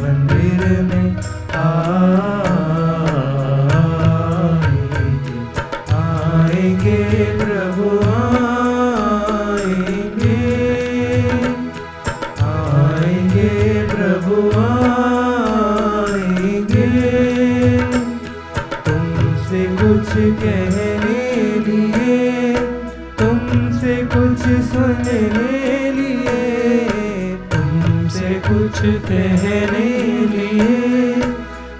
मंदिर में आएंगे प्रभु आएंगे, आएंगे प्रभु आएंगे, तुमसे कुछ कहने लिए, तुमसे कुछ सुनने लिए, तुमसे कुछ कहने लिए,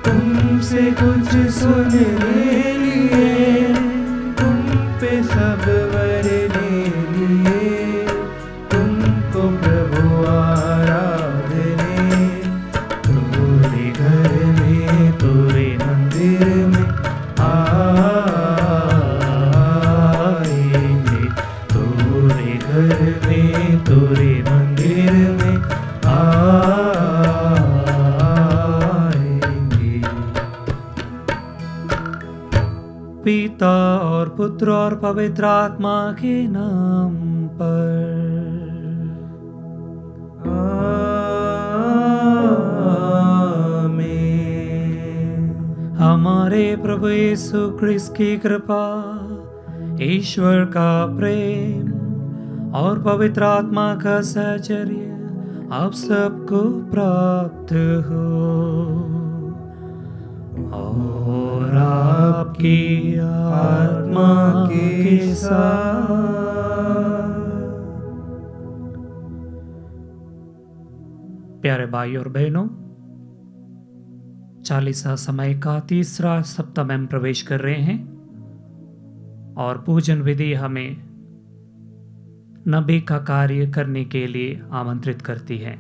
तुमसे कुछ सुनने लिए, तुम पे सब वरने लिए, तुमको प्रभु आराधने, तोरे घर में तोरे मंदिर में आएंगे, तोरे घर में तोरे मंदिर में आएंगे। पिता और पुत्र और पवित्र आत्मा के नाम पर आमीन। हमारे प्रभु यीशु ख्रिस्त की कृपा, ईश्वर का प्रेम और पवित्र आत्मा का सहचर्य आप सबको प्राप्त हो और आपकी आत्मा के साथ। प्यारे भाई और बहनों, चालीसा समय का तीसरा सप्ताह में हम प्रवेश कर रहे हैं और पूजन विधि हमें नबी का कार्य करने के लिए आमंत्रित करती है।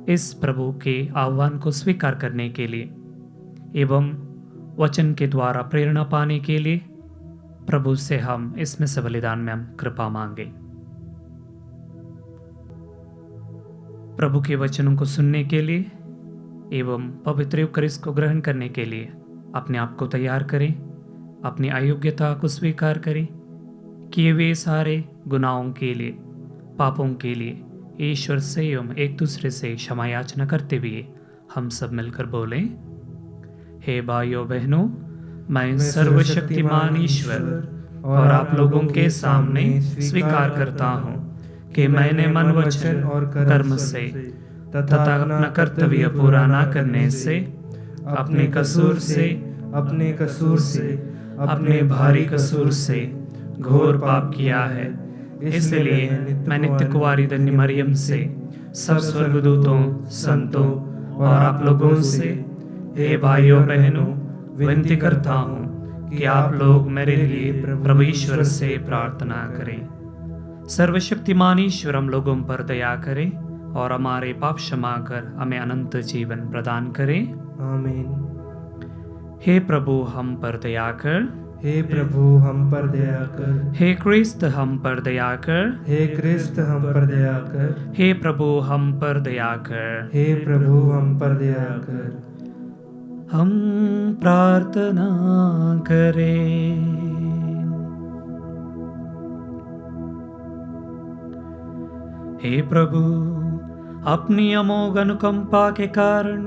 इस प्रभु के आह्वान को स्वीकार करने के लिए एवं वचन के द्वारा प्रेरणा पाने के लिए प्रभु से हम इसमें से बलिदान में हम कृपा मांगे। प्रभु के वचनों को सुनने के लिए एवं पवित्र यूकरिस्ट को ग्रहण करने के लिए अपने आप को तैयार करें, अपनी अयोग्यता को स्वीकार करें, किए हुए सारे गुनाहों के लिए, पापों के लिए ईश्वर से एवं एक दूसरे से क्षमा याचना करते हुए हम सब मिलकर बोलें, हे भाइयों बहनों, मैं सर्वशक्तिमान ईश्वर और आप लोगों के सामने स्वीकार करता हूँ कि मैंने मन, वचन और कर्म से तथा अपना कर्तव्य पूरा न करने से, अपने कसूर से, अपने भारी कसूर से घोर पाप किया है। इसलिए मैं नित्य कुंवारी धन्य मरियम से, सब स्वर्गदूतों, संतों और आप लोगों से, हे भाइयों बहनों, विनती करता हूँ कि आप लोग मेरे लिए प्रभु ईश्वर से प्रार्थना करें। सर्वशक्तिमान ईश्वर हम लोगों पर दया करें और हमारे पाप क्षमा कर हमें अनंत जीवन प्रदान करें। आमीन। हे प्रभु हम पर दया कर, हे प्रभु हम पर दया कर, हे क्रिस्त हम पर दया कर, हे क्रिस्त हम पर दया कर, हे प्रभु हम पर दया कर, हे प्रभु हम पर दया कर। हम प्रार्थना करें। हे प्रभु, अपनी अमोघ अनुकंपा के कारण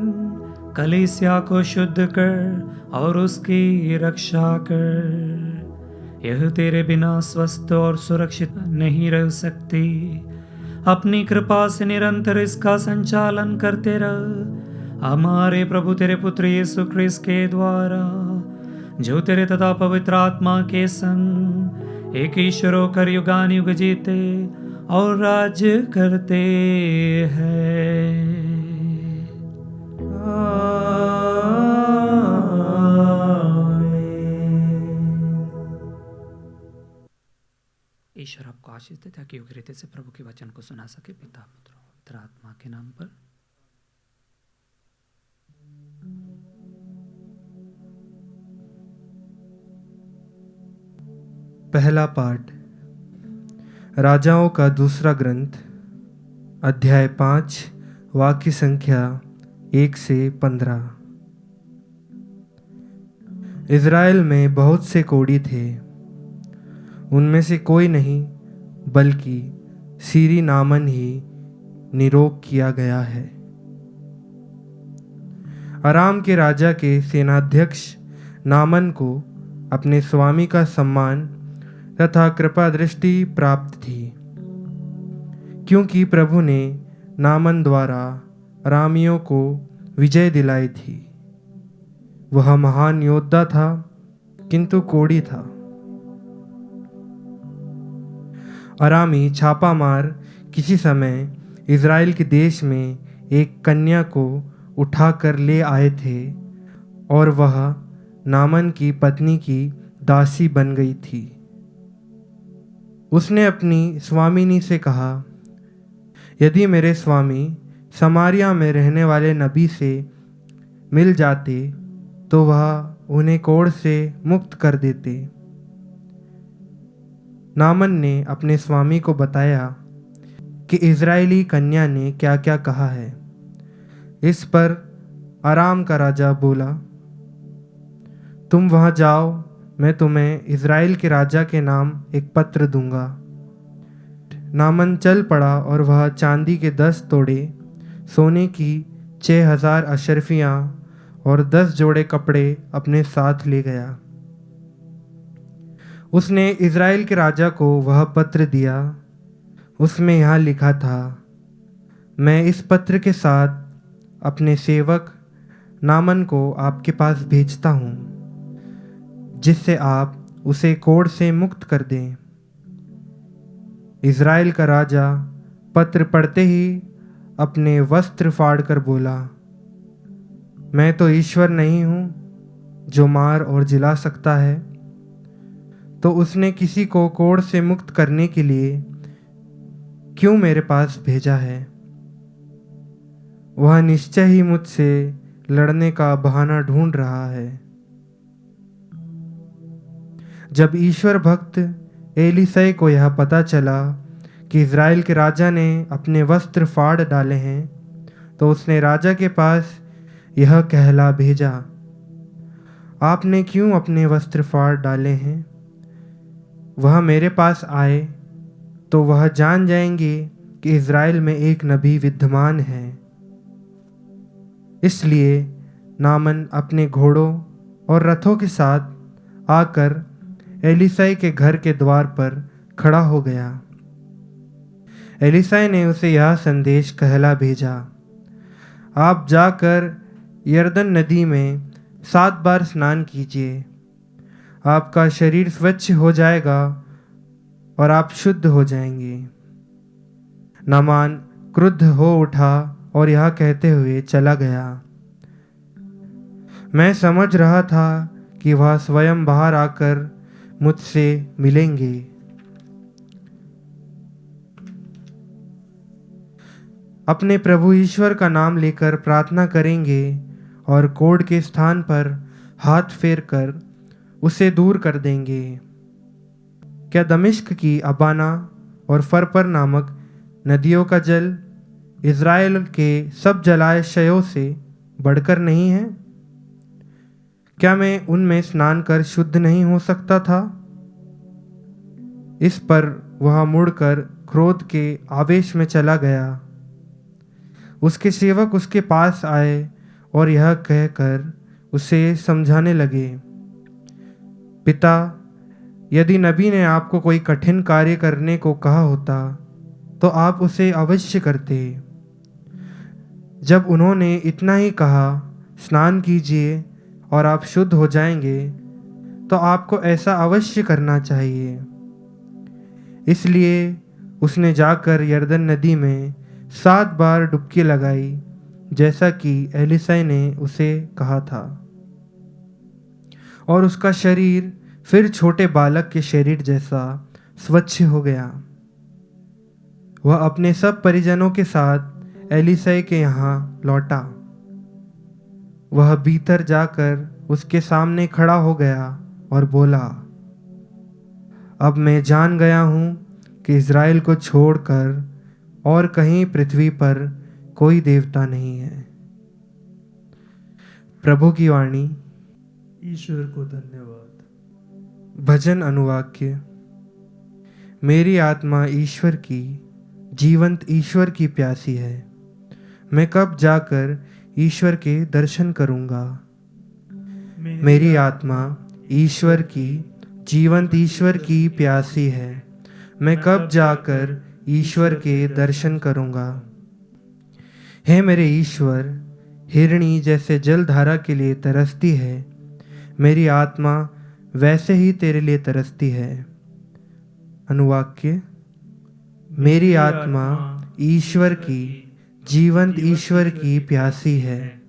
कलीसिया को शुद्ध कर और उसकी रक्षा कर। यह तेरे बिना स्वस्थ और सुरक्षित नहीं रह सकती। अपनी कृपा से निरंतर इसका संचालन करते रह। हमारे प्रभु तेरे पुत्र यीशु ख्रिस्त के द्वारा, जो तेरे तथा पवित्र आत्मा के संग एक ईश्वर होकर युगानुयुग जीते और राज्य करते हैं। ईश्वर आपको आशीष दे ताकि योग्य रीति से प्रभु के वचन को सुना सके। पिता, पुत्र और पवित्र आत्मा के नाम पर। पहला पाठ राजाओं का दूसरा ग्रंथ, अध्याय 5, वाक्य संख्या 1 से 15। इज़राइल में बहुत से कोढ़ी थे। उनमें से कोई नहीं बल्कि सीरी नामन ही निरोग किया गया है। अराम के राजा के सेनाध्यक्ष नामन को अपने स्वामी का सम्मान तथा कृपा दृष्टि प्राप्त थी, क्योंकि प्रभु ने नामन द्वारा अरामियों को विजय दिलाई थी। वह महान योद्धा था, किंतु कोढ़ी था। अरामी छापा मार किसी समय इज़राइल के देश में एक कन्या को उठाकर ले आए थे और वह नामन की पत्नी की दासी बन गई थी। उसने अपनी स्वामिनी से कहा, यदि मेरे स्वामी समारिया में रहने वाले नबी से मिल जाते तो वह उन्हें कोढ़ से मुक्त कर देते। नामन ने अपने स्वामी को बताया कि इज़राइली कन्या ने क्या क्या कहा है। इस पर अराम का राजा बोला, तुम वहाँ जाओ, मैं तुम्हें इज़राइल के राजा के नाम एक पत्र दूंगा। नामन चल पड़ा और वह चांदी के 10 तोड़े, सोने की 6000 अशरफियाँ और 10 जोड़े कपड़े अपने साथ ले गया। उसने इज़राइल के राजा को वह पत्र दिया। उसमें यहाँ लिखा था, मैं इस पत्र के साथ अपने सेवक नामन को आपके पास भेजता हूँ, जिससे आप उसे कोढ़ से मुक्त कर दें। इज़राइल का राजा पत्र पढ़ते ही अपने वस्त्र फाड़कर बोला, मैं तो ईश्वर नहीं हूँ जो मार और जिला सकता है। तो उसने किसी को कोढ़ से मुक्त करने के लिए क्यों मेरे पास भेजा है? वह निश्चय ही मुझसे लड़ने का बहाना ढूंढ रहा है। जब ईश्वर भक्त एलीसै को यह पता चला कि इज़राइल के राजा ने अपने वस्त्र फाड़ डाले हैं, तो उसने राजा के पास यह कहला भेजा, आपने क्यों अपने वस्त्र फाड़ डाले हैं? वह मेरे पास आए तो वह जान जाएंगे कि इज़राइल में एक नबी विद्यमान है। इसलिए नामन अपने घोड़ों और रथों के साथ आकर एलीसै के घर के द्वार पर खड़ा हो गया। एलीसै ने उसे यह संदेश कहला भेजा, आप जाकर यरदन नदी में 7 बार स्नान कीजिए, आपका शरीर स्वच्छ हो जाएगा और आप शुद्ध हो जाएंगे। नामान क्रुद्ध हो उठा और यह कहते हुए चला गया। मैं समझ रहा था कि वह स्वयं बाहर आकर मुझसे मिलेंगे। अपने प्रभु ईश्वर का नाम लेकर प्रार्थना करेंगे और कोढ़ के स्थान पर हाथ फेर कर उसे दूर कर देंगे। क्या दमिश्क की अबाना और फरपर नामक नदियों का जल इज़राइल के सब जलाशयों से बढ़कर नहीं है? क्या मैं उनमें स्नान कर शुद्ध नहीं हो सकता था? इस पर वह मुड़कर क्रोध के आवेश में चला गया। उसके सेवक उसके पास आए और यह कहकर उसे समझाने लगे, पिता, यदि नबी ने आपको कोई कठिन कार्य करने को कहा होता तो आप उसे अवश्य करते। जब उन्होंने इतना ही कहा, स्नान कीजिए और आप शुद्ध हो जाएंगे, तो आपको ऐसा अवश्य करना चाहिए। इसलिए उसने जाकर यरदन नदी में 7 बार डुबकी लगाई, जैसा कि एलीसै ने उसे कहा था, और उसका शरीर फिर छोटे बालक के शरीर जैसा स्वच्छ हो गया। वह अपने सब परिजनों के साथ एलीसै के यहाँ लौटा। वह भीतर जाकर उसके सामने खड़ा हो गया और बोला, अब मैं जान गया हूँ कि इज़राइल को छोड़कर और कहीं पृथ्वी पर कोई देवता नहीं है। प्रभु की वाणी। ईश्वर को धन्यवाद। भजन अनुवाक्य। मेरी आत्मा ईश्वर की, जीवंत ईश्वर की प्यासी है। मैं कब जाकर ईश्वर के दर्शन करूंगा। मेरी आत्मा ईश्वर की, जीवंत ईश्वर की प्यासी है। मैं कब जाकर ईश्वर के दर्शन करूंगा। हे मेरे ईश्वर, हिरणी जैसे जलधारा के लिए तरसती है, मेरी आत्मा वैसे ही तेरे लिए तरसती है। अनुवाक्य: मेरी आत्मा ईश्वर की, जीवंत ईश्वर की प्यासी है।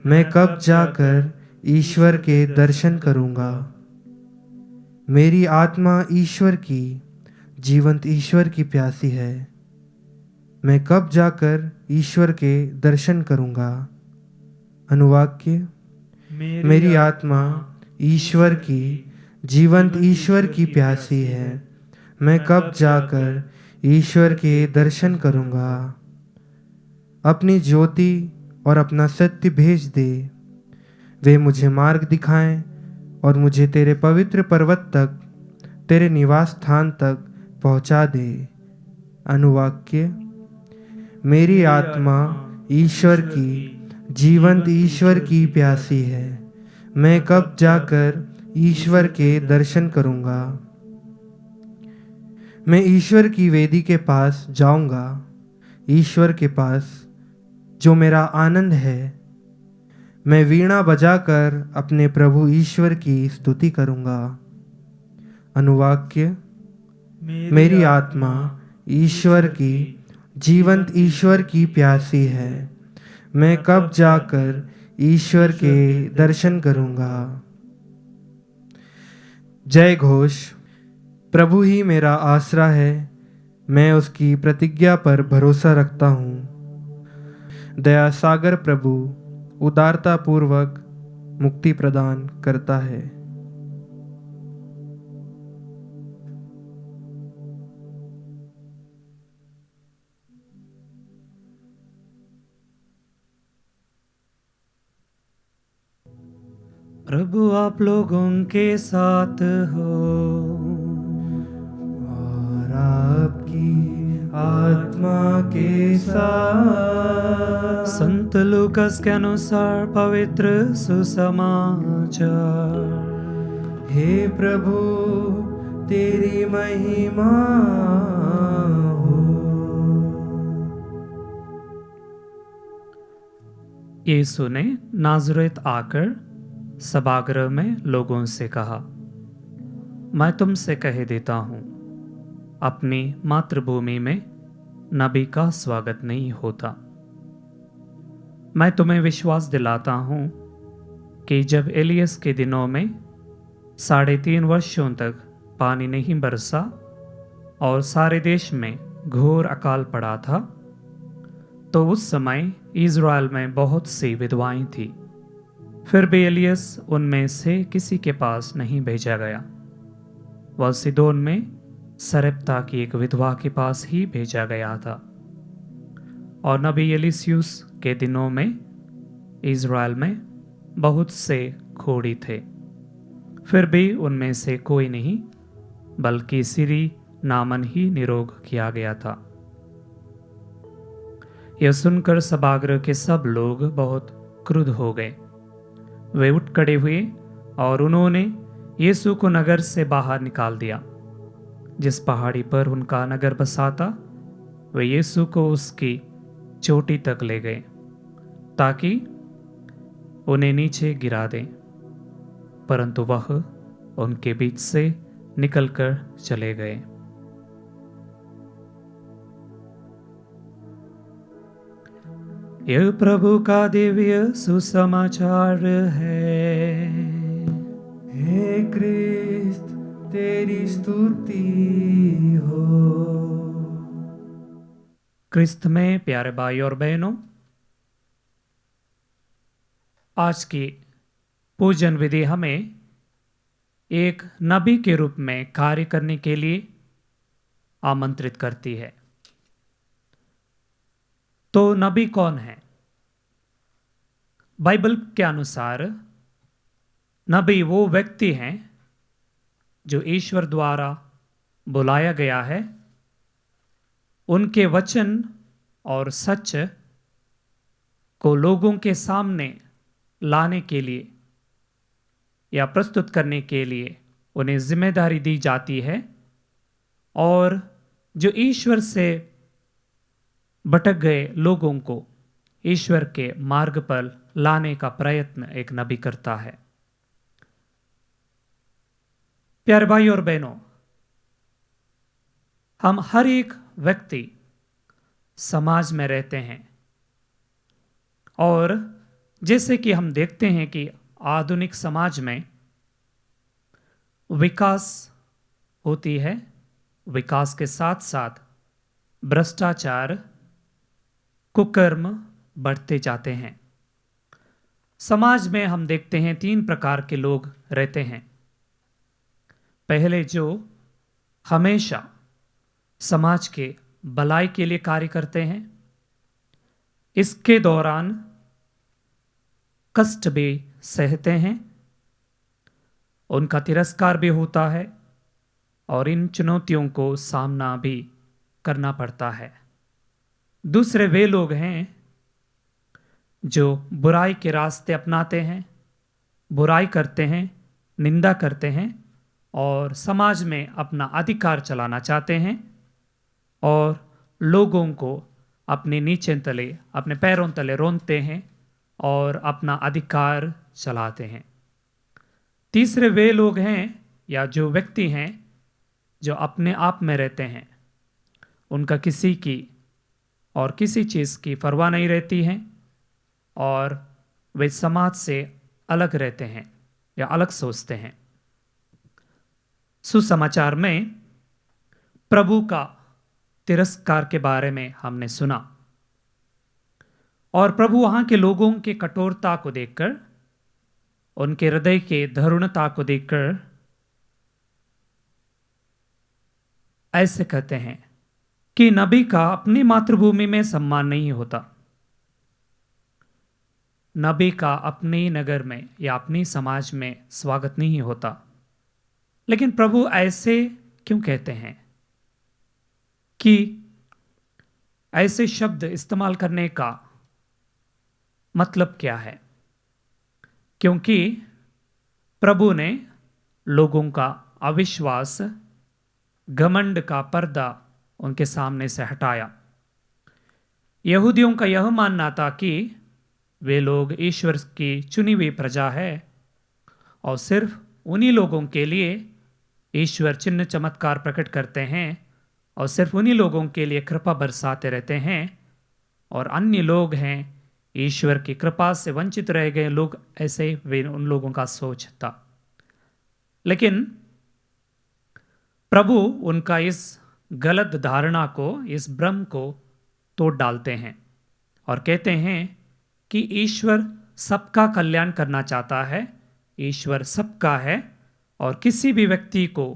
मैं कब जाकर ईश्वर के दर्शन करूंगा। मेरी आत्मा ईश्वर की, जीवंत ईश्वर की प्यासी है। मैं कब जाकर ईश्वर के दर्शन करूंगा। अनुवाक्य: मेरी आत्मा ईश्वर की, जीवंत ईश्वर की प्यासी है। मैं कब जाकर ईश्वर के दर्शन करूंगा। अपनी ज्योति और अपना सत्य भेज दे। वे मुझे मार्ग दिखाएं और मुझे तेरे पवित्र पर्वत तक, तेरे निवास स्थान तक पहुंचा दे। अनुवाक्य: मेरी आत्मा ईश्वर की, जीवंत ईश्वर की प्यासी है। मैं कब जाकर ईश्वर के दर्शन करूंगा। मैं ईश्वर की वेदी के पास जाऊंगा, ईश्वर के पास जो मेरा आनंद है। मैं वीणा बजाकर अपने प्रभु ईश्वर की स्तुति करूंगा। अनुवाक्य: मेरी आत्मा ईश्वर की, जीवंत ईश्वर की प्यासी है। मैं कब जाकर ईश्वर के दर्शन करूंगा। जय घोष। प्रभु ही मेरा आसरा है, मैं उसकी प्रतिज्ञा पर भरोसा रखता हूँ। दया सागर प्रभु उदारता पूर्वक मुक्ति प्रदान करता है। प्रभु आप लोगों के साथ हो और आपकी आत्मा के साथ। संत लूकास के अनुसार पवित्र सुसमाचार। हे प्रभु, तेरी महिमा हो। यीशु ने नाज़रेत आकर सभागृह में लोगों से कहा, मैं तुमसे कह देता हूँ, अपनी मातृभूमि में नबी का स्वागत नहीं होता। मैं तुम्हें विश्वास दिलाता हूँ कि जब एलियस के दिनों में 3.5 वर्षों तक पानी नहीं बरसा और सारे देश में घोर अकाल पड़ा था, तो उस समय इज़राइल में बहुत सी विधवाएं थी। फिर भी एलियस उनमें से किसी के पास नहीं भेजा गया। वह सिदोन में सरप्ता की एक विधवा के पास ही भेजा गया था। और नबी एलिसियुस के दिनों में इज़राइल में बहुत से खोड़ी थे, फिर भी उनमें से कोई नहीं, बल्कि सिरी नामन ही निरोग किया गया था। यह सुनकर सभागृह के सब लोग बहुत क्रुद्ध हो गए। वे उठ खड़े हुए और उन्होंने यीशु को नगर से बाहर निकाल दिया। जिस पहाड़ी पर उनका नगर बसा था, वे यीशु को उसकी चोटी तक ले गए ताकि उन्हें नीचे गिरा दें, परंतु वह उनके बीच से निकलकर चले गए। यह प्रभु का दिव्य सुसमाचार है। हे क्रिस्त, तेरी स्तुति हो। क्रिस्त में प्यारे भाई और बहनों, आज की पूजन विधि हमें एक नबी के रूप में कार्य करने के लिए आमंत्रित करती है। तो नबी कौन है? बाइबल के अनुसार नबी वो व्यक्ति हैं जो ईश्वर द्वारा बुलाया गया है। उनके वचन और सच को लोगों के सामने लाने के लिए या प्रस्तुत करने के लिए उन्हें जिम्मेदारी दी जाती है, और जो ईश्वर से भटक गए लोगों को ईश्वर के मार्ग पर लाने का प्रयत्न एक नबी करता है। प्यारे भाई और बहनों, हम हर एक व्यक्ति समाज में रहते हैं, और जैसे कि हम देखते हैं कि आधुनिक समाज में विकास होती है, विकास के साथ साथ भ्रष्टाचार, कुकर्म बढ़ते जाते हैं। समाज में हम देखते हैं 3 प्रकार के लोग रहते हैं। पहले जो हमेशा समाज के भलाई के लिए कार्य करते हैं, इसके दौरान कष्ट भी सहते हैं, उनका तिरस्कार भी होता है और इन चुनौतियों को सामना भी करना पड़ता है। दूसरे वे लोग हैं जो बुराई के रास्ते अपनाते हैं, बुराई करते हैं, निंदा करते हैं और समाज में अपना अधिकार चलाना चाहते हैं और लोगों को अपने नीचे तले, अपने पैरों तले रोनते हैं और अपना अधिकार चलाते हैं। तीसरे वे लोग हैं या जो व्यक्ति हैं जो अपने आप में रहते हैं, उनका किसी की और किसी चीज़ की परवाह नहीं रहती है और वे समाज से अलग रहते हैं या अलग सोचते हैं। सुसमाचार में प्रभु का तिरस्कार के बारे में हमने सुना और प्रभु वहां के लोगों के कठोरता को देखकर, उनके हृदय के दारुणता को देखकर ऐसे कहते हैं कि नबी का अपनी मातृभूमि में सम्मान नहीं होता, नबी का अपने नगर में या अपनी समाज में स्वागत नहीं होता। लेकिन प्रभु ऐसे क्यों कहते हैं कि ऐसे शब्द इस्तेमाल करने का मतलब क्या है? क्योंकि प्रभु ने लोगों का अविश्वास, घमंड का पर्दा उनके सामने से हटाया। यहूदियों का यह मानना था कि वे लोग ईश्वर की चुनी हुई प्रजा है और सिर्फ उन्हीं लोगों के लिए ईश्वर चिन्ह चमत्कार प्रकट करते हैं और सिर्फ उन्हीं लोगों के लिए कृपा बरसाते रहते हैं, और अन्य लोग हैं ईश्वर की कृपा से वंचित रह गए लोग, ऐसे वे उन लोगों का सोच था। लेकिन प्रभु उनका इस गलत धारणा को, इस भ्रम को तोड़ डालते हैं और कहते हैं कि ईश्वर सबका कल्याण करना चाहता है, ईश्वर सबका है और किसी भी व्यक्ति को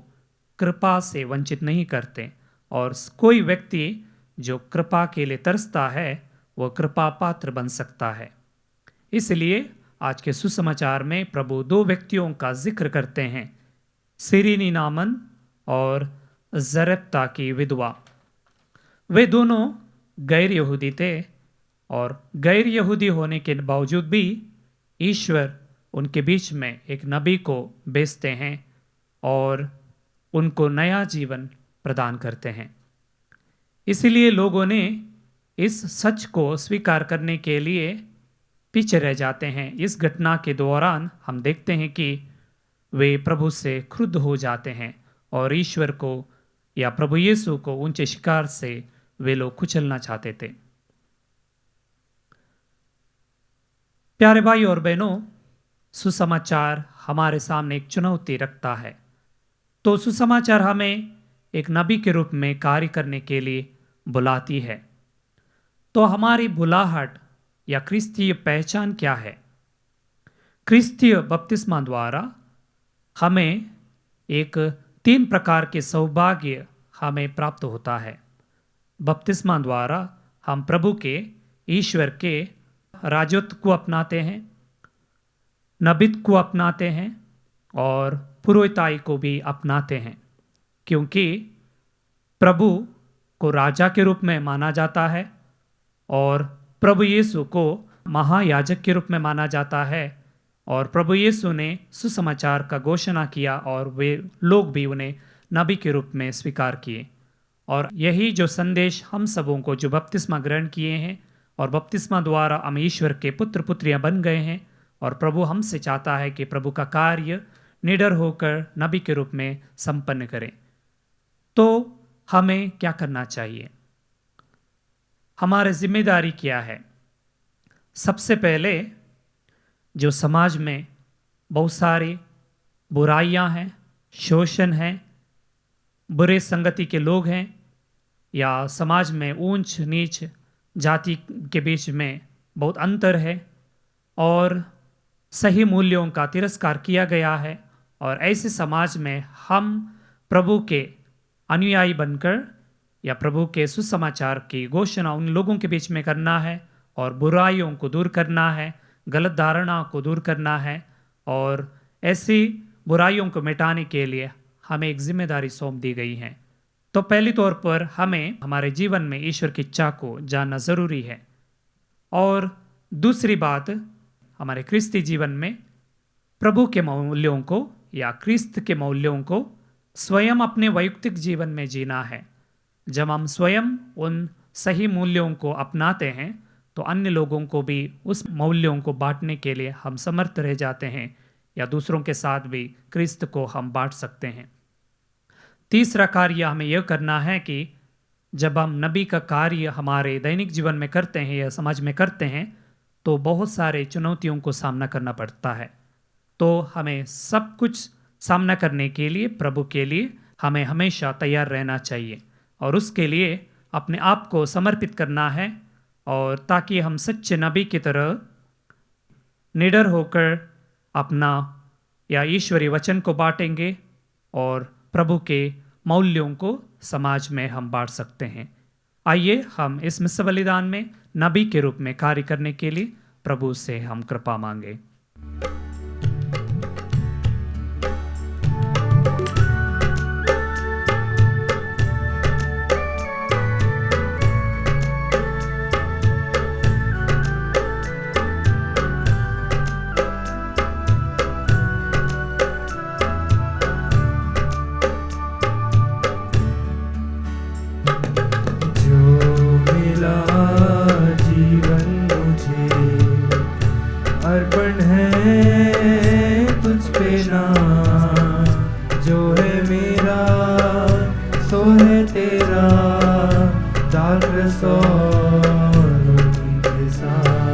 कृपा से वंचित नहीं करते, और कोई व्यक्ति जो कृपा के लिए तरसता है वह कृपा पात्र बन सकता है। इसलिए आज के सुसमाचार में प्रभु 2 व्यक्तियों का जिक्र करते हैं, सिरीनी नामन और जरप्ता की विधवा। वे दोनों गैर यहूदी थे और गैर यहूदी होने के बावजूद भी ईश्वर उनके बीच में एक नबी को भेजते हैं और उनको नया जीवन प्रदान करते हैं। इसलिए लोगों ने इस सच को स्वीकार करने के लिए पीछे रह जाते हैं। इस घटना के दौरान हम देखते हैं कि वे प्रभु से क्रुद्ध हो जाते हैं और ईश्वर को या प्रभु यीशु को ऊंचे शिकार से वे लोग कुचलना चाहते थे। प्यारे भाई और बहनों, सुसमाचार हमारे सामने एक चुनौती रखता है। तो सुसमाचार हमें एक नबी के रूप में कार्य करने के लिए बुलाती है। तो हमारी बुलाहट या क्रिस्तीय पहचान क्या है? क्रिस्तीय बपतिस्मा द्वारा हमें एक 3 प्रकार के सौभाग्य हमें प्राप्त होता है। बपतिस्मा द्वारा हम प्रभु के, ईश्वर के राजत्व को अपनाते हैं, नबीत को अपनाते हैं और पुरोहिताई को भी अपनाते हैं, क्योंकि प्रभु को राजा के रूप में माना जाता है और प्रभु यीशु को महायाजक के रूप में माना जाता है और प्रभु यीशु ने सुसमाचार का घोषणा किया और वे लोग भी उन्हें नबी के रूप में स्वीकार किए। और यही जो संदेश हम सबों को जो बपतिस्मा ग्रहण किए हैं और बपतिस्मा द्वारा हम ईश्वर के पुत्र पुत्रियां बन गए हैं और प्रभु हमसे चाहता है कि प्रभु का कार्य निडर होकर नबी के रूप में संपन्न करें। तो हमें क्या करना चाहिए? हमारी जिम्मेदारी क्या है? सबसे पहले जो समाज में बहुत सारी बुराइयां हैं, शोषण है, बुरे संगति के लोग हैं, या समाज में ऊंच नीच जाति के बीच में बहुत अंतर है और सही मूल्यों का तिरस्कार किया गया है, और ऐसे समाज में हम प्रभु के अनुयायी बनकर या प्रभु के सुसमाचार की घोषणा उन लोगों के बीच में करना है और बुराइयों को दूर करना है, गलत धारणा को दूर करना है, और ऐसी बुराइयों को मिटाने के लिए हमें एक जिम्मेदारी सौंप दी गई है। तो पहली तौर पर हमें हमारे जीवन में ईश्वर की इच्छा को जानना ज़रूरी है, और दूसरी बात हमारे क्रिस्ती जीवन में प्रभु के मूल्यों को या क्रिस्त के मूल्यों को स्वयं अपने वैयक्तिक जीवन में जीना है। जब हम स्वयं उन सही मूल्यों को अपनाते हैं तो अन्य लोगों को भी उस मूल्यों को बांटने के लिए हम समर्थ रह जाते हैं, या दूसरों के साथ भी क्रिस्त को हम बांट सकते हैं। तीसरा कार्य हमें यह करना है कि जब हम नबी का कार्य हमारे दैनिक जीवन में करते हैं या समाज में करते हैं तो बहुत सारे चुनौतियों को सामना करना पड़ता है। तो हमें सब कुछ सामना करने के लिए प्रभु के लिए हमें हमेशा तैयार रहना चाहिए और उसके लिए अपने आप को समर्पित करना है, और ताकि हम सच्चे नबी की तरह निडर होकर अपना या ईश्वरीय वचन को बांटेंगे और प्रभु के मूल्यों को समाज में हम बांट सकते हैं। आइए हम इस मिस्र बलिदान में नबी के रूप में कार्य करने के लिए प्रभु से हम कृपा मांगे। अर्पण है तुझ पे ना, जो है मेरा सो है तेरा, दाल रोटी के साथ।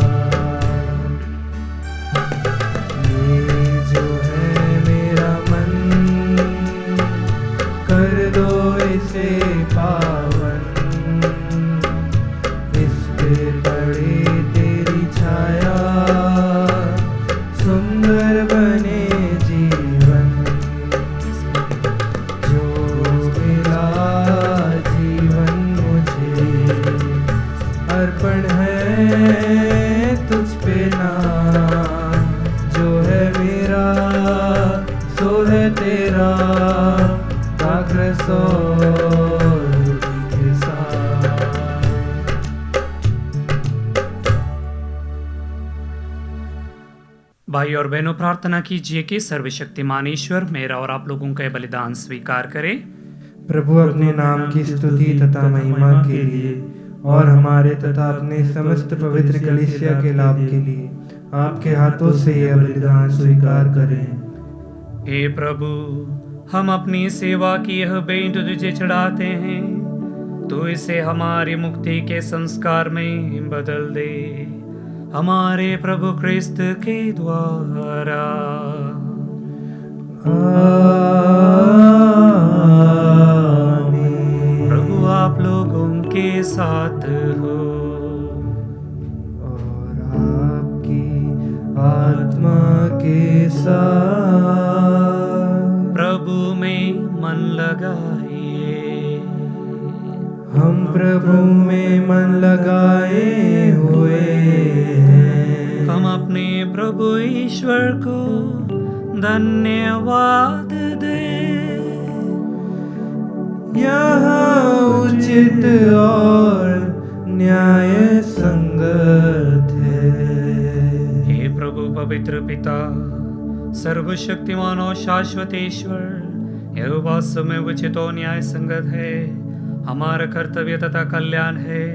ये जो है मेरा मन, कर दो इसे पावन, इस पे पड़े तेरी छाया, सुंदर बने जीवन। जो मिला जीवन मुझे, अर्पण है तुझ पे ना, जो है मेरा सो है तेरा, ताकर सो के साथ। भाई और बहनों, प्रार्थना कीजिए कि सर्वशक्तिमान ईश्वर मेरा और आप लोगों का बलिदान स्वीकार करे। प्रभु अपने नाम की स्तुति तथा महिमा के लिए और हमारे तथा अपने समस्त पवित्र कलीसिया के लाभ के लिए आपके हाथों से यह बलिदान स्वीकार करें। हे प्रभु, हम अपनी सेवा की यह भेंट तुझे चढ़ाते हैं, तू इसे हमारी मुक्ति के संस्कार में बदल दे, हमारे प्रभु क्रिस्त के द्वारा। आमीन। प्रभु आप लोगों के साथ हो और आपकी आत्मा के साथ। प्रभु में मन लगाइए। हम प्रभु में मन लगाए हुए हैं। हम अपने प्रभु ईश्वर को धन्यवाद दे। यह उचित और न्याय संगत है। पवित्र पिता, सर्वशक्तिमान और शाश्वत ईश्वर, यह वास्तव में उचित और न्याय संगत है, हमारा कर्तव्य तथा कल्याण है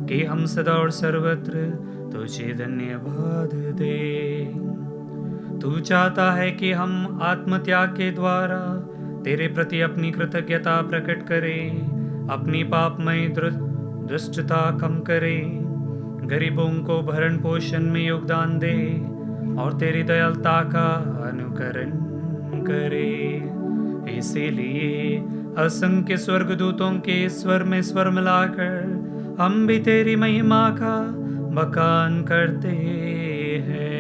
कि हम सदा और सर्वत्र तुझे धन्यवाद दें। तू चाहता है कि हम आत्मत्याग के द्वारा तेरे प्रति अपनी कृतज्ञता प्रकट करें, अपनी पापमय दुष्टता कम करें, गरीबों को भरण पोषण में योगदान दे और तेरी दयालुता का अनुकरण करें। इसीलिए असंख्य स्वर्गदूतों के स्वर में स्वर मिलाकर हम भी तेरी महिमा का बखान करते हैं।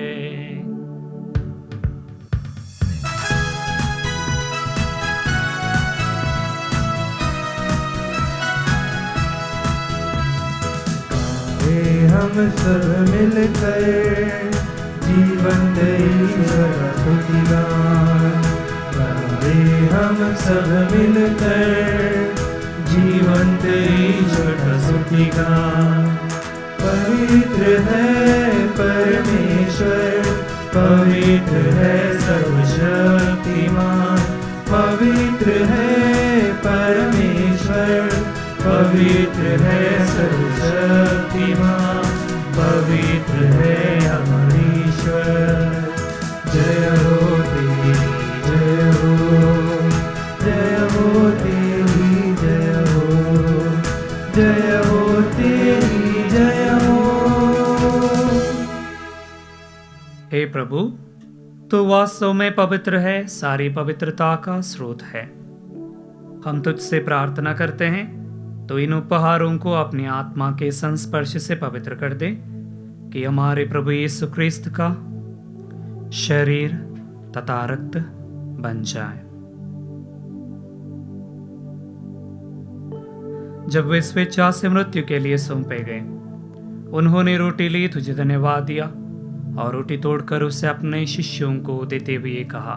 हम सब मिलकर जीवंत ईश्वर का स्तुतिगान गाएं। हम सब मिलकर जीवंत ईश्वर का स्तुतिगान। पवित्र है परमेश्वर, पवित्र है सर्वशक्तिमान, पवित्र है परमेश्वर, पवित्र है सर्वशक्तिमान, पवित्र है हमारा ईश्वर। जय हो तेरी जय हो, जय हो तेरी जय हो, जय हो तेरी जय हो। हे प्रभु, तू वास्तव में पवित्र है, सारी पवित्रता का स्रोत है। हम तुझसे प्रार्थना करते हैं तो इन उपहारों को अपनी आत्मा के संस्पर्श से पवित्र कर दे, कि हमारे प्रभु यीशु क्रिस्त का शरीर तथा रक्त बन जाए। जब वे स्वेच्छा से मृत्यु के लिए सौंपे गए, उन्होंने रोटी ली, तुझे धन्यवाद दिया और रोटी तोड़कर उसे अपने शिष्यों को देते हुए कहा,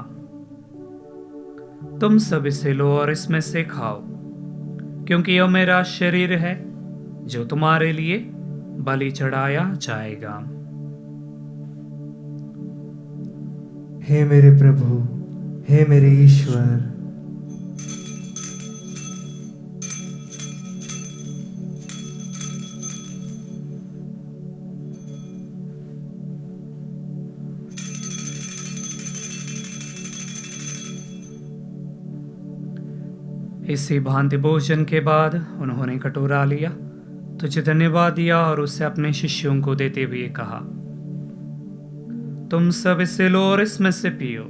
तुम सब इसे लो और इसमें से खाओ, क्योंकि यह मेरा शरीर है जो तुम्हारे लिए बलि चढ़ाया जाएगा। हे मेरे प्रभु, हे मेरे ईश्वर, इसी भांति भोजन के बाद उन्होंने कटोरा लिया, तुझे धन्यवाद दिया और उसे अपने शिष्यों को देते हुए कहा, तुम सब इसे लो और इसमें से पियो,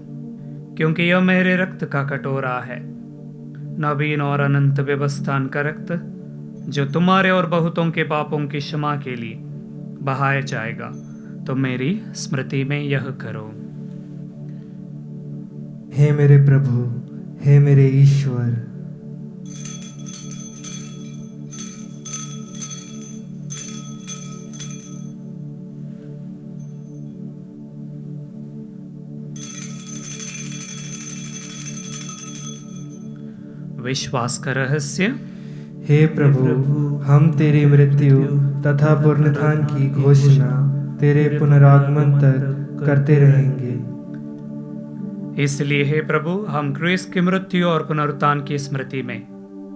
क्योंकि यह मेरे रक्त का कटोरा है, नवीन और अनंत व्यवस्थान का रक्त, जो तुम्हारे और बहुतों के पापों की क्षमा के लिए बहाया जाएगा। तो मेरी स्मृति में यह करो। हे मेरे प्रभु, हे मेरे ईश्वर, विश्वास का रहस्य। हे प्रभु, हम तेरी मृत्यु तथा पुनरुत्थान की घोषणा तेरे पुनरागमन तक करते रहेंगे। इसलिए हे प्रभु, हम क्रिस्त की मृत्यु और पुनरुत्थान की स्मृति में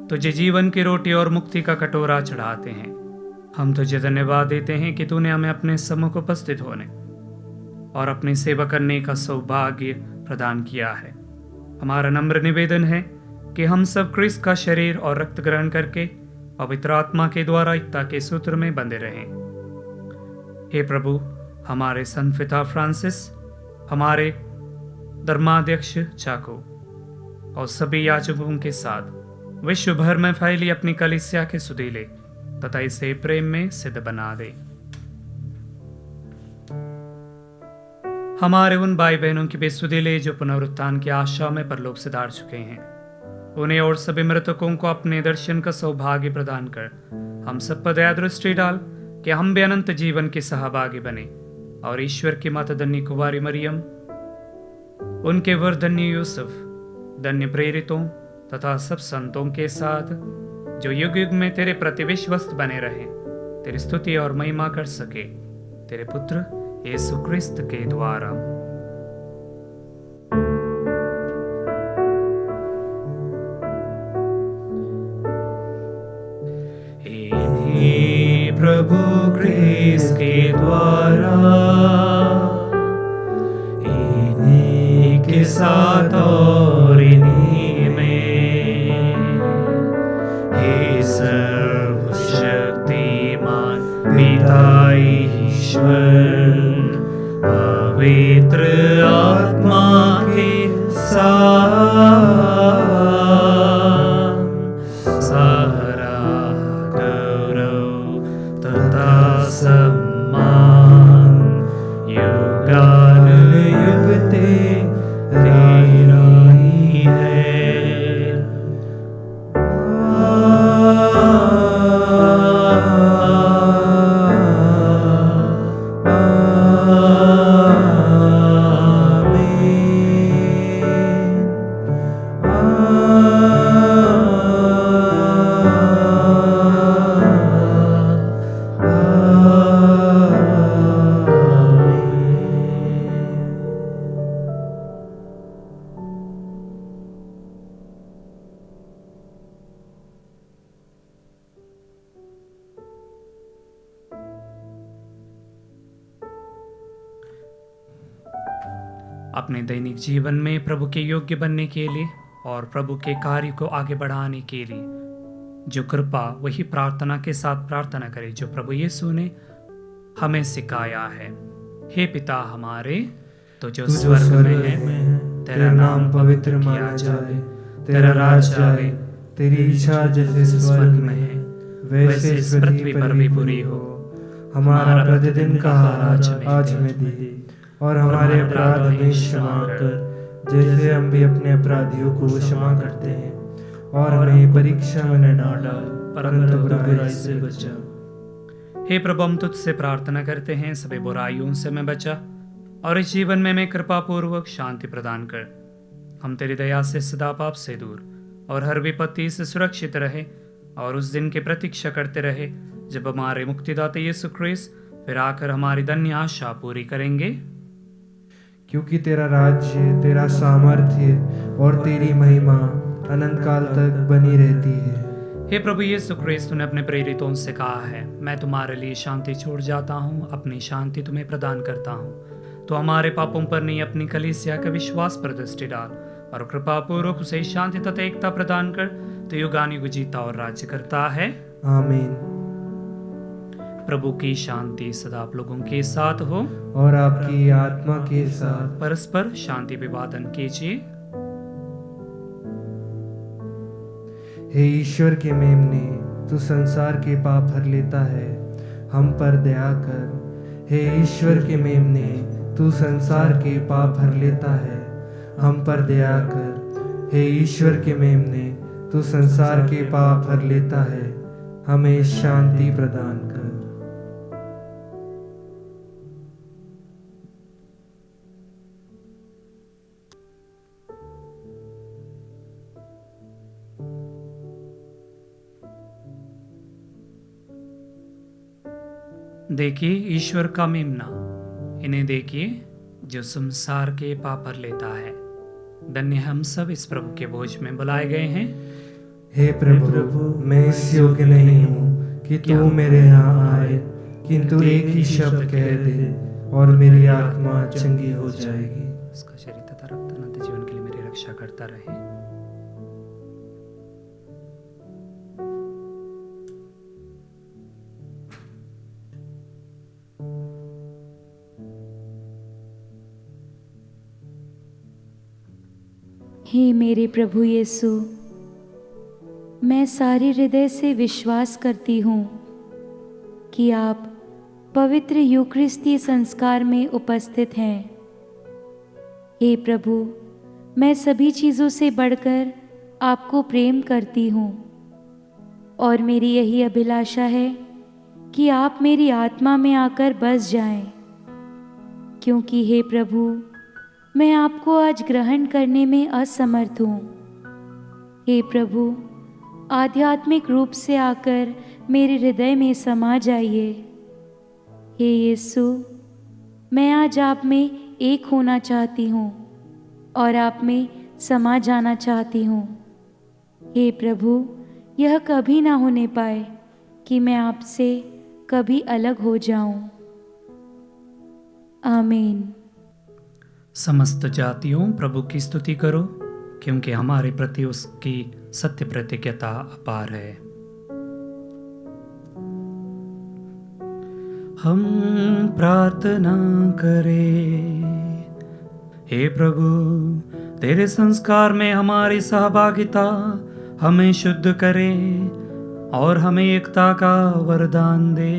तुझे जीवन की रोटी और मुक्ति का कटोरा चढ़ाते हैं। हम तुझे धन्यवाद देते हैं कि तूने हमें अपने सम्मुख उपस्थित होने और अपनी सेवा करने का सौभाग्य प्रदान किया है। हमारा नम्र निवेदन है कि हम सब क्रिस्त का शरीर और रक्त ग्रहण करके पवित्र आत्मा के द्वारा एकता के सूत्र में बंधे रहें। हे प्रभु, हमारे संत पिता फ्रांसिस, हमारे धर्माध्यक्ष चाको और सभी याजकों के साथ विश्व भर में फैली अपनी कलीसिया के सुधीले तथा इसे प्रेम में सिद्ध बना दे। हमारे उन भाई बहनों की भी सुधीले जो पुनरुत्थान की आशा में परलोक से धार चुके हैं, उन्हें और सभी मृतकों को अपने दर्शन का सौभाग्य प्रदान कर हम सब पर दया दृष्टि डाल कि हम भी अनंत जीवन के सहभागी बने और ईश्वर की माता धन्य कुमारी मरियम, उनके वर धन्य यूसुफ, धन्य प्रेरितों तथा सब संतों के साथ जो युग युग में तेरे प्रति विश्वस्त बने रहे, तेरी स्तुति और महिमा कर सके, तेरे पुत्र यीशु क्रिस्त के द्वारा। इन्हीं प्रभु क्रिस्त के द्वारा, इन्हीं के साथ और इन्हीं में, हे सर्वशक्तिमान पिता ईश्वर, पवित्र आत्मा के साथ सारा गौरव तथा सम्मान युगानुयुग तेरा ही है। अपने दैनिक जीवन में प्रभु के योग्य बनने के लिए और प्रभु के कार्य को आगे बढ़ाने के लिए जो कृपा, वही प्रार्थना के साथ प्रार्थना करें जो प्रभु यीशु ने हमें सिखाया है। हे पिता हमारे, तो जो स्वर्ग में है, तेरा नाम पवित्र माना जाए, तेरा राज्य आए, तेरी इच्छा जैसे स्वर्ग में है वैसे इस पृथ्वी पर भी पूरी हो। हमारा प्रतिदिन का आहार आज हमें दे, और हमारे अपराध हमें क्षमा कर, जैसे हम भी अपने अपराधियों को क्षमा करते हैं, और हमें परीक्षा में न डाल, परंतु बुराई से बचा। हे प्रभु, हम तुझसे प्रार्थना करते हैं, सभी बुराइयों से मैं बचा, और इस जीवन में मैं कृपा पूर्वक शांति प्रदान कर। हम तेरी दया से सदा पाप से दूर और हर विपत्ति से सुरक्षित रहे, और उस दिन की प्रतीक्षा करते रहे जब हमारे मुक्तिदाता यीशु क्रिस्त फिर आकर हमारी धन्य आशा पूरी करेंगे। क्योंकि तेरा राज्य, तेरा सामर्थ्य और तेरी महिमा अनंत काल तक बनी रहती है। हे प्रभु यीशु क्रिस्त, तूने अपने प्रेरितों से कहा है, मैं तुम्हारे लिए शांति छोड़ जाता हूँ, अपनी शांति तुम्हें प्रदान करता हूँ। तो हमारे पापों पर नहीं, अपनी कलीसिया का विश्वास पर दृष्टि डाल, और कृपा पूर्वक उसे शांति तथा एकता प्रदान कर, तो युगानुयुग जीता और राज्य करता है। आमीन। प्रभु की शांति सदा आप लोगों के साथ हो, और आपकी आत्मा के साथ। परस्पर शांति विवादन कीजिए। हे ईश्वर के मेमने, तू संसार के पाप हर लेता है, हम पर दया कर। हे ईश्वर के मेमने, तू संसार के पाप हर लेता है, हम पर दया कर। हे ईश्वर के मेमने, तू संसार के पाप हर लेता है, हमें शांति प्रदान कर। देखिए ईश्वर का मेमना, इन्हें देखिए जो संसार के पाप हर लेता है। धन्य हम सब इस प्रभु के भोज में बुलाए गए हैं। हे प्रभु, मैं इस योग्य नहीं हूँ कि तू मेरे यहाँ आए, किंतु एक ही शब्द कह दे और मेरी आत्मा चंगी हो जाएगी। उसका शरीर तथा रक्त अनंत जीवन के लिए मेरी रक्षा करता रहे। हे मेरे प्रभु यीशु, मैं सारे हृदय से विश्वास करती हूँ कि आप पवित्र यूकरिस्ती संस्कार में उपस्थित हैं। हे प्रभु, मैं सभी चीज़ों से बढ़कर आपको प्रेम करती हूँ, और मेरी यही अभिलाषा है कि आप मेरी आत्मा में आकर बस जाएं, क्योंकि हे प्रभु, मैं आपको आज ग्रहण करने में असमर्थ हूँ। हे प्रभु, आध्यात्मिक रूप से आकर मेरे हृदय में समा जाइए। हे यीशु, मैं आज आप में एक होना चाहती हूँ और आप में समा जाना चाहती हूँ। हे प्रभु, यह कभी ना होने पाए कि मैं आपसे कभी अलग हो जाऊं। आमीन। समस्त जातियों प्रभु की स्तुति करो, क्योंकि हमारे प्रति उसकी सत्य प्रतिज्ञता अपार है। हम प्रार्थना करें। हे प्रभु, तेरे संस्कार में हमारी सहभागिता हमें शुद्ध करे और हमें एकता का वरदान दे।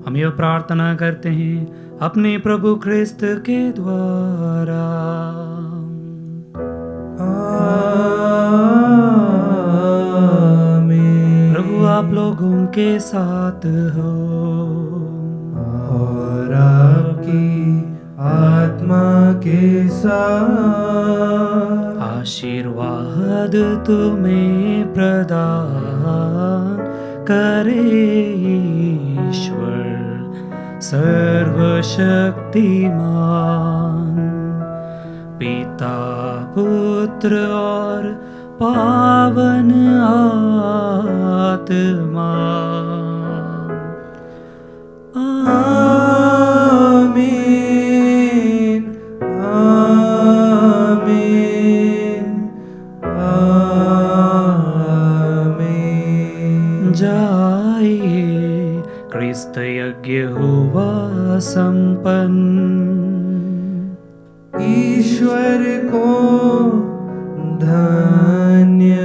हम यह प्रार्थना करते हैं अपने प्रभु ख्रिस्त के द्वारा। आमीन। प्रभु आप लोगों के साथ हो और आपकी आत्मा के साथ। आशीर्वाद तुम्हें प्रदान करे ईश्वर सर्वशक्तिमान, पिता पुत्र और पावन आत्मा। आमीन। आमीन। आमीन। जाइए, क्रिस्त यज्ञ हुआ संपन्न। ईश्वर को धन्यवाद।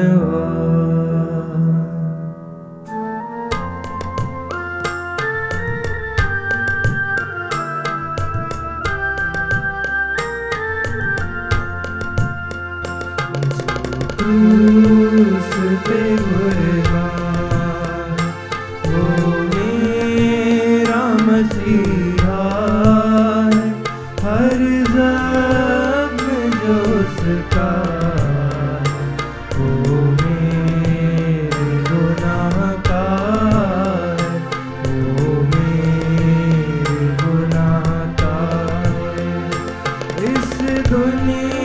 क्रूस पे कुर्बान वो मेरा मसीहा है, हर ज़ख्म जो उसका वो मेरे गुनाह का है, वो मेरे गुनाह का है। इस दुनिया